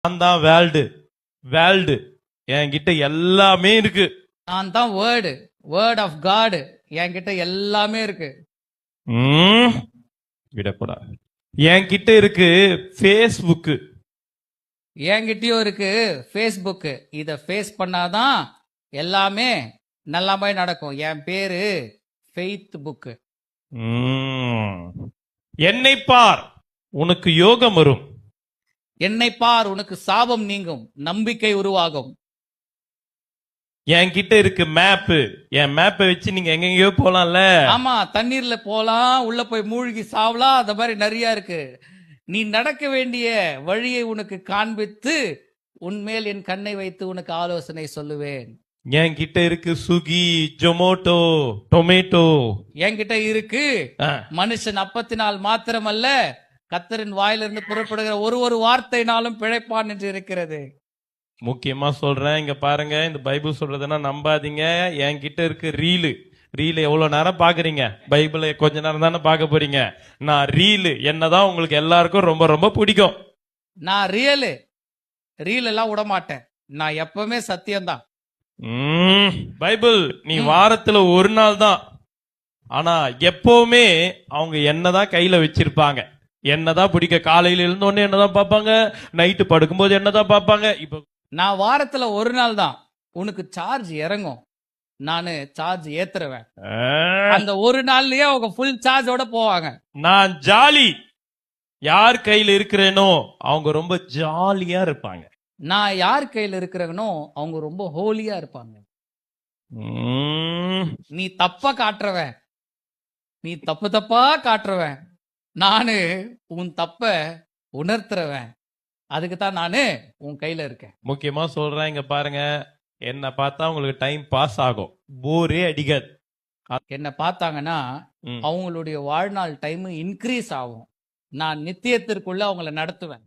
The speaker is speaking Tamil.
நான் தான் வேர்ல்டு வேர்ல்டு என்கிட்ட எல்லாமே இருக்கு. நான் தான் வேர்ட் ஆஃப் காட், என்கிட்ட எல்லாமே இருக்கு. விடக்கூடாது. என்கிட்ட இருக்கு ஃபேஸ்புக், என்கிட்டயும் இருக்கு ஃபேஸ்புக். இத ஃபேஸ் பண்ணாதான் எல்லாமே நல்லாமே நடக்கும். என் பேரு ஃபெய்த் புக். என்னை பார் உனக்கு யோகம் வரும், என்னை பார் உனக்கு சாபம் நீங்கும், நம்பிக்கை உருவாகும். என்கிட்ட இருக்கு மேப்பு, என் மேப்பை வச்சு நீங்க எங்கெங்கயோ போலாம்ல. ஆமா, தண்ணீர்ல போலாம், உள்ள போய் மூழ்கி சாவலாம், அந்த மாதிரி நிறைய இருக்கு. நீ நடக்க வேண்டிய வழியை உனக்கு காண்பித்து உன்மேல் என் கண்ணை வைத்து உனக்கு ஆலோசனை சொல்லுவேன். என்கிட்ட இருக்கு சுகி, ஜொமோட்டோ, டொமேட்டோ. என்கிட்ட இருக்கு மனுஷன் அப்பத்தினால் மாத்திரமல்ல கர்த்தரின் வாயிலிருந்து புறப்படுகிற ஒரு வார்த்தைனாலும் பிழைப்பான் என்று இருக்கிறது. முக்கியமா சொல்றேன், இங்க பாருங்க, இந்த பைபிள் சொல்றதுன்னா நம்பாதீங்க. என்கிட்ட இருக்கு ரீல் எவ்வளவு நேரம் பாக்குறீங்க? பைபிளை கொஞ்ச நேரம் தானே பார்க்க போறீங்க. நான் ரீல் என்னதான் உங்களுக்கு எல்லாருக்கும் ரொம்ப ரொம்ப பிடிக்கும். நான் ரீல் எல்லாம் விட மாட்டேன். நான் எப்பவுமே சத்தியம்தான். பைபிள் நீ வாரத்துல ஒரு நாள் தான், ஆனா எப்பவுமே அவங்க என்னதான் கையில வச்சிருப்பாங்க. என்னதான் பிடிக்க, காலையில இருந்தோடனே என்னதான் பார்ப்பாங்க, நைட்டு படுக்கும்போது என்னதான் பார்ப்பாங்க. இப்ப நான் வாரத்துல ஒரு நாள் தான், உனக்கு சார்ஜ் இறங்கும், நானு சார்ஜ் ஏத்துருவேன். அந்த ஒரு நாள்லயே அவங்க ஃபுல் சார்ஜோட போவாங்க. நான் ஜாலி, யார் கையில இருக்கிறேனோ அவங்க ரொம்ப ஜாலியா இருப்பாங்க. நான் யார் கையில இருக்கிறேனோ அவங்க ரொம்ப ஹோலியா இருப்பாங்க. நீ தப்பா காட்டுறவன், நீ தப்பா காட்டுறவன், நானு உன் தப்ப உணர்த்துறவன். அதுக்கு தான் நானு உன் கையில இருக்கேன். முக்கியமா சொல்றேன், இங்க பாருங்க, என்ன பார்த்தா உங்களுக்கு டைம் பாஸ் ஆகும், போரே அடிக்காது. என்ன பார்த்தாங்கன்னா அவங்களுடைய வாழ்நாள் டைம் இன்க்ரீஸ் ஆகும். நான் நித்தியத்திற்குள்ள அவங்கள நடத்துவேன்.